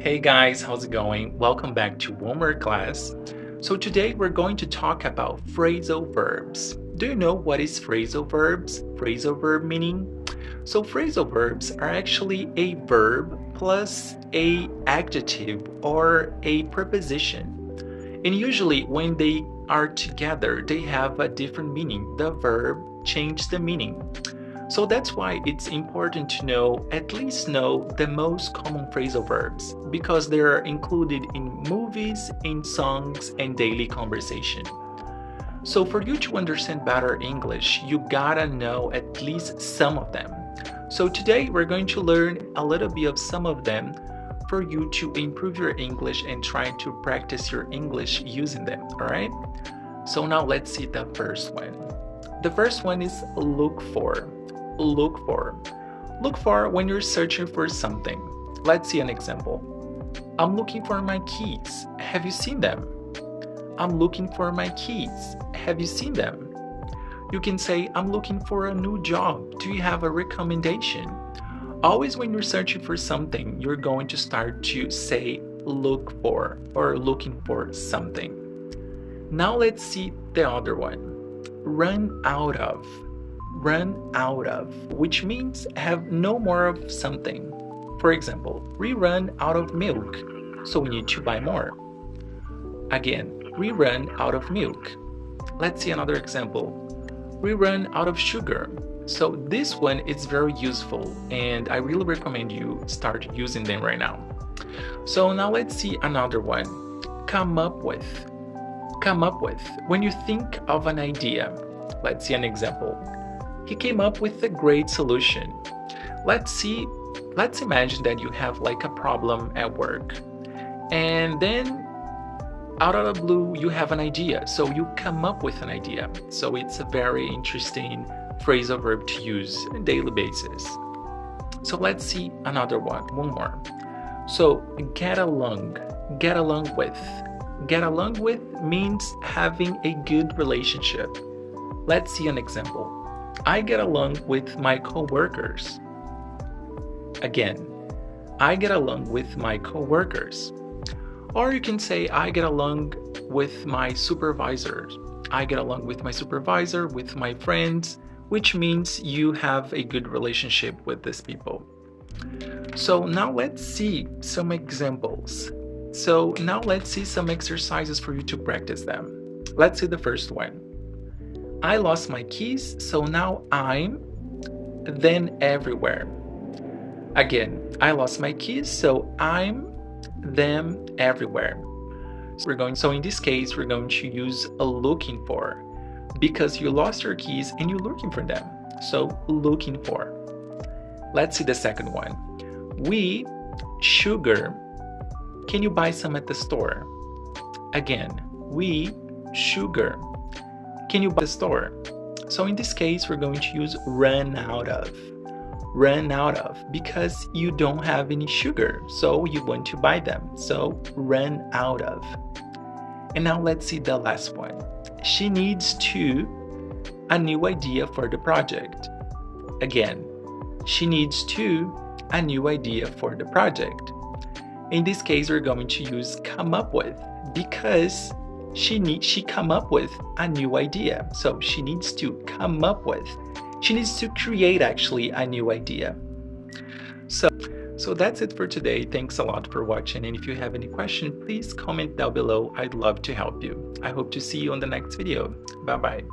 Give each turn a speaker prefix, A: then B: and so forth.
A: Hey guys, how's it going? Welcome back to one more class. So today we're going to talk about phrasal verbs. Do you know what is phrasal verbs? Phrasal verb meaning? So phrasal verbs are actually a verb plus a adjective or a preposition. And usually when they are together, they have a different meaning. The verb changes the meaning. So that's why it's important to at least know the most common phrasal verbs because they are included in movies, in songs, and daily conversation. So for you to understand better English, you gotta know at least some of them. So today we're going to learn a little bit of some of them for you to improve your English and try to practice your English using them, alright? So now let's see the first one. The first one is look for. Look for. Look for when you're searching for something. Let's see an example. I'm looking for my keys. Have you seen them? I'm looking for my keys. Have you seen them? You can say, I'm looking for a new job. Do you have a recommendation? Always when you're searching for something, you're going to start to say look for or looking for something. Now let's see the other one. Run out of. Run out of, which means have no more of something. For example, we run out of milk, so we need to buy more. Again, we run out of milk. Let's see another example. We run out of sugar. So this one is very useful and I really recommend you start using them right now. So now let's see another one. Come up with. Come up with. When you think of an idea, let's see an example. He came up with a great solution. Let's imagine that you have like a problem at work and then out of the blue you have an idea, so you come up with an idea. So it's a very interesting phrasal verb to use on a daily basis. So let's see another one more. So get along with. Get along with means having a good relationship. Let's see an example. I get along with my coworkers. Again, I get along with my coworkers. Or you can say, I get along with my supervisors. I get along with my supervisor, with my friends, which means you have a good relationship with these people. So now let's see some examples. So now let's see some exercises for you to practice them. Let's see the first one. I lost my keys, so now I'm then everywhere. Again, I lost my keys, so I'm them everywhere. So in this case, we're going to use a looking for because you lost your keys and you're looking for them. So looking for. Let's see the second one. We sugar. Can you buy some at the store? Again, we sugar. Can you buy the store? So in this case, we're going to use run out of. Run out of because you don't have any sugar, so you want to buy them. So run out of. And now let's see the last one. She needs a new idea for the project. Again, she needs a new idea for the project. In this case, we're going to use come up with because she come up with a new idea. So she needs to come up with. She needs to create actually a new idea. So that's it for today. Thanks a lot for watching. And if you have any questions, please comment down below. I'd love to help you. I hope to see you on the next video. Bye-bye.